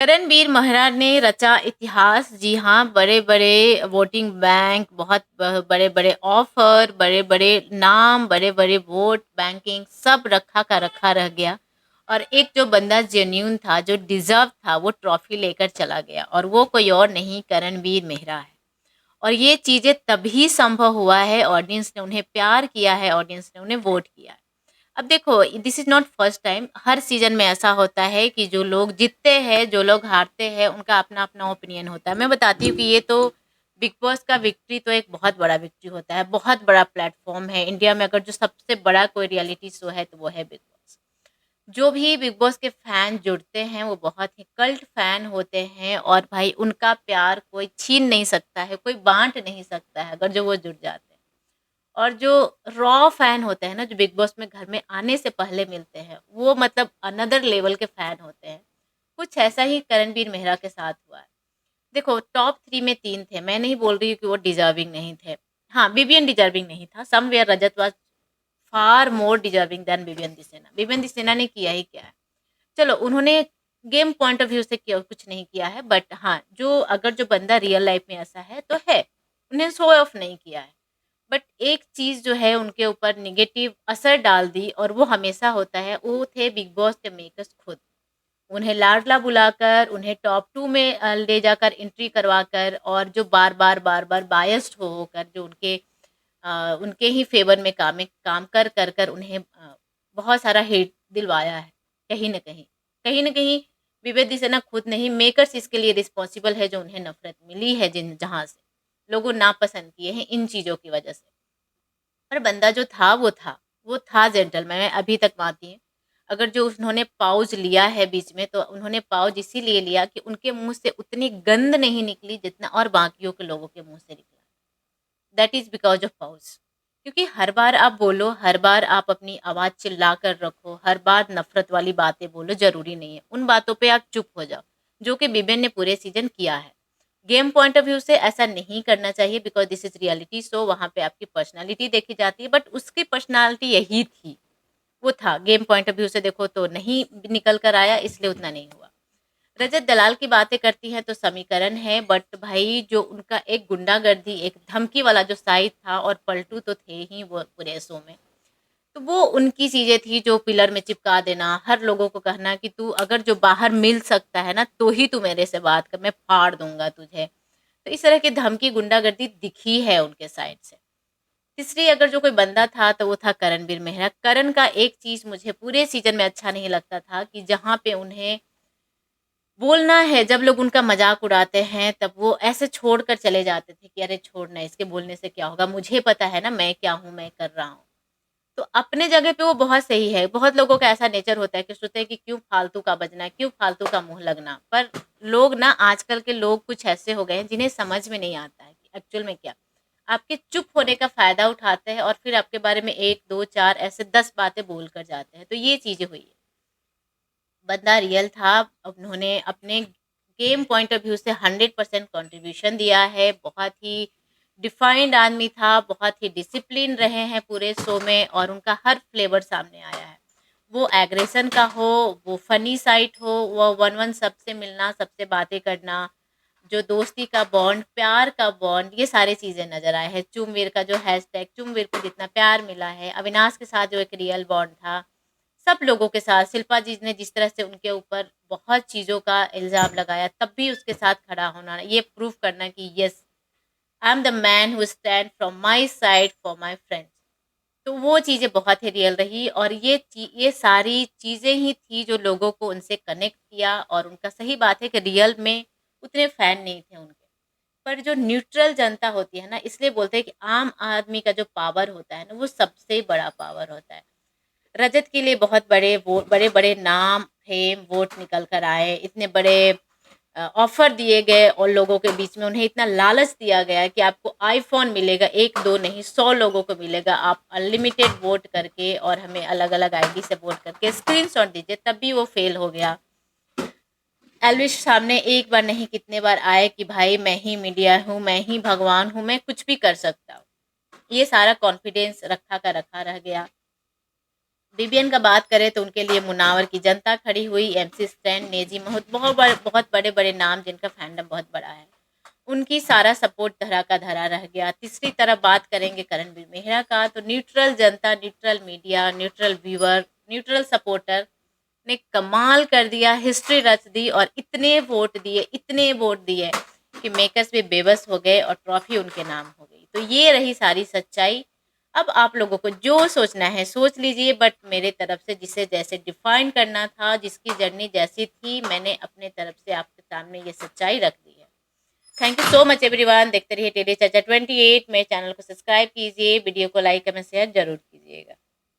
करणवीर मेहरा ने रचा इतिहास। जी हाँ, बड़े-बड़े वोटिंग बैंक, बहुत बड़े-बड़े ऑफ़र, बड़े-बड़े नाम, बड़े-बड़े वोट बैंकिंग सब रखा का रखा रह गया। और एक जो बंदा जेन्युइन था, जो डिज़र्व था, वो ट्रॉफ़ी लेकर चला गया और वो कोई और नहीं करणवीर मेहरा है। और ये चीज़ें तभी संभव हुआ है, ऑडियंस ने उन्हें प्यार किया है, ऑडियंस ने उन्हें वोट किया है। अब देखो, this is not first time, her season में ऐसा होता है कि जो लोग जीतते हैं, जो लोग हारते हैं, उनका अपना-अपना ओपिनियन होता है। मैं बताती हूँ कि ये तो बिग बॉस का विक्ट्री तो एक बहुत बड़ा विक्ट्री होता है, बहुत बड़ा प्लेटफ़ॉर्म है। इंडिया में अगर जो सबसे बड़ा कोई रियलिटी शो है, तो वो है बिग बॉस। जो भी बिग बॉस के फैन जुड़ते हैं, वो बहुत ही कल्ट फैन होते हैं और भाई उनका प्यार कोई छीन नहीं सकता है, कोई बाँट नहीं सकता है, अगर जो वो जुड़ जाते हैं। और जो रॉ फैन होते हैं ना, जो बिग बॉस में घर में आने से पहले मिलते हैं, वो मतलब अनदर लेवल के फैन होते हैं। कुछ ऐसा ही करणवीर मेहरा के साथ हुआ है। देखो, टॉप 3 में 3 थे, मैं नहीं बोल रही हूँ कि वो डिज़र्विंग नहीं थे। हाँ, विवियन डिज़र्विंग नहीं था, somewhere Rajat was far more deserving than Vivian Dsena. Vivian Dsena ने किया ही क्या है? चलो, उन्होंने गेम पॉइंट ऑफ व्यू से किया कुछ नहीं किया है, बट हाँ, जो अगर जो बंदा रियल लाइफ़ में ऐसा है, तो है। उन्हें शो ऑफ नहीं किया है। बट एक चीज़ जो है उनके ऊपर नेगेटिव असर डाल दी और वो हमेशा होता है, वो थे बिग बॉस के मेकर्स खुद। उन्हें लाडला बुलाकर, उन्हें टॉप 2 में ले जाकर एंट्री करवाकर और जो बार-बार बायस्ड हो होकर जो उनके ही फ़ेवर में काम कर उन्हें बहुत सारा हेट दिलवाया है, कहीं न कहीं। कहीं न कहीं विवेक दिसना खुद नहीं, मेकर्स इसके लिए रिस्पॉन्सिबल है, जो उन्हें नफ़रत मिली है जिन जहाँ से। लोगों नापसंद किए हैं इन चीज़ों की वज़ह से। पर बंदा जो था वो था जेंटलमैन, मैं अभी तक मानती हूँ। अगर जो उन्होंने पाउच लिया है बीच में, तो उन्होंने पाउच इसीलिए लिया कि उनके मुँह से उतनी गंध नहीं निकली जितना और बाकियों के लोगों के मुँह से निकला। That is because of pouch. क्योंकि हर बार आप बोलो, हर बार आप अपनी आवाज़ चिल्ला कर रखो, हर बार नफ़रत वाली बातें बोलो, ज़रूरी नहीं है। उन बातों पे आप चुप हो जाओ, जो कि बिबेन ने पूरे सीज़न किया है। गेम पॉइंट ऑफ व्यू से ऐसा नहीं करना चाहिए, because this is reality show, वहाँ पे आपकी पर्सनैलिटी देखी जाती है, बट उसकी पर्सनैलिटी यही थी, वो था। गेम पॉइंट ऑफ व्यू से देखो तो नहीं निकल कर आया, इसलिए उतना नहीं हुआ। रजत दलाल की बातें करती हैं तो समीकरण है, बट भाई जो उनका एक गुंडागर्दी, एक धमकी वाला जो साइड था, और पलटू तो थे ही वो पूरे शो में। तो वो उनकी चीज़ें थी, जो पिलर में चिपका देना, हर लोगों को कहना कि तू अगर जो बाहर मिल सकता है ना, तो ही तू मेरे से बात कर, मैं फाड़ दूँगा तुझे। तो इस तरह की धमकी, गुंडागर्दी दिखी है उनके साइड से। तीसरी अगर जो कोई बंदा था, तो वो था करणवीर मेहरा। करण का एक चीज़ मुझे पूरे सीज़न में अच्छा नहीं लगता था कि जहाँ पे उन्हें बोलना है, जब लोग उनका मज़ाक उड़ाते हैं, तब वो ऐसे छोड़कर चले जाते थे कि अरे छोड़ ना, इसके बोलने से क्या होगा? मुझे पता है ना मैं क्या हूँ, मैं कर रहा हूँ। तो अपने जगह पे वो बहुत सही है। बहुत लोगों का ऐसा नेचर होता है कि सोचते हैं कि क्यों फालतू का बजना, क्यों फालतू का मुँह लगना। पर लोग ना, आजकल के लोग कुछ ऐसे हो गए हैं, जिन्हें समझ में नहीं आता है कि एक्चुअल में क्या। आपके चुप होने का फ़ायदा उठाते हैं और फिर आपके बारे में 1, 2, 4 ऐसे 10 बातें बोल कर जाते हैं। तो ये चीज़ें हुई है। बंदा रियल था, उन्होंने अपने गेम पॉइंट ऑफ व्यू से 100% कंट्रीब्यूशन दिया है। बहुत ही डिफाइंड आदमी था, बहुत ही डिसिप्लिन रहे हैं पूरे शो में, और उनका हर फ्लेवर सामने आया है। वो एग्रेशन का हो, वो फनी साइड हो, वो वन वन सबसे मिलना, सबसे बातें करना, जो दोस्ती का बॉन्ड, प्यार का बॉन्ड, ये सारी चीज़ें नज़र आए हैं। चुमवीर का जो हैशटैग, चुमवीर को जितना प्यार मिला है, अविनाश के साथ जो एक रियल बॉन्ड था, सब लोगों के साथ, शिल्पा जी ने जिस तरह से उनके ऊपर बहुत चीज़ों का इल्ज़ाम लगाया, तब भी उसके साथ खड़ा होना, ये प्रूव करना कि yes, I am the man who stand from my side for my friends. तो वो चीज़ें बहुत ही रियल रही, और ये सारी चीज़ें ही थी जो लोगों को उनसे कनेक्ट किया। और उनका सही बात है कि रियल में उतने फ़ैन नहीं थे उनके। पर जो न्यूट्रल जनता होती है ना, इसलिए बोलते हैं कि आम आदमी का जो पावर होता है ना, वो सबसे बड़ा पावर होता है। रजत के लिए बहुत बड़े-बड़े नाम, फेम, वोट निकल कर आए। इतने बड़े ऑफ़र दिए गए और लोगों के बीच में उन्हें इतना लालच दिया गया कि आपको आईफ़ोन मिलेगा, 1-2 नहीं 100 लोगों को मिलेगा। आप अनलिमिटेड वोट करके और हमें अलग-अलग आईडी से वोट करके स्क्रीनशॉट दीजिए, तब भी वो फ़ेल हो गया। एल्विश सामने एक बार नहीं कितने बार आए कि भाई मैं ही मीडिया हूँ, मैं ही भगवान हूँ, मैं कुछ भी कर सकता हूँ। ये सारा कॉन्फिडेंस रखा का रखा रह गया। बीबीएन का बात करें तो उनके लिए मुनावर की जनता खड़ी हुई, एमसी स्टैन, नेजी महमूद, बहुत बड़े बड़े नाम जिनका फैंडम बहुत बड़ा है, उनकी सारा सपोर्ट धरा का धरा रह गया। तीसरी तरफ बात करेंगे करणवीर मेहरा का, तो न्यूट्रल जनता, neutral media, neutral viewer, neutral supporter ने कमाल कर दिया, हिस्ट्री रच दी और इतने वोट दिए कि मेकर्स भी बेबस हो गए और ट्रॉफी उनके नाम हो गई। तो ये रही सारी सच्चाई। अब आप लोगों को जो सोचना है सोच लीजिए, बट मेरे तरफ से जिसे जैसे डिफाइन करना था, जिसकी जर्नी जैसी थी, मैंने अपने तरफ से आपके सामने ये सच्चाई रख दी है। Thank you so much everyone. देखते रहिए टेली चर्चा 28। मेरे चैनल को सब्सक्राइब कीजिए, वीडियो को लाइक कमेंट शेयर जरूर कीजिएगा।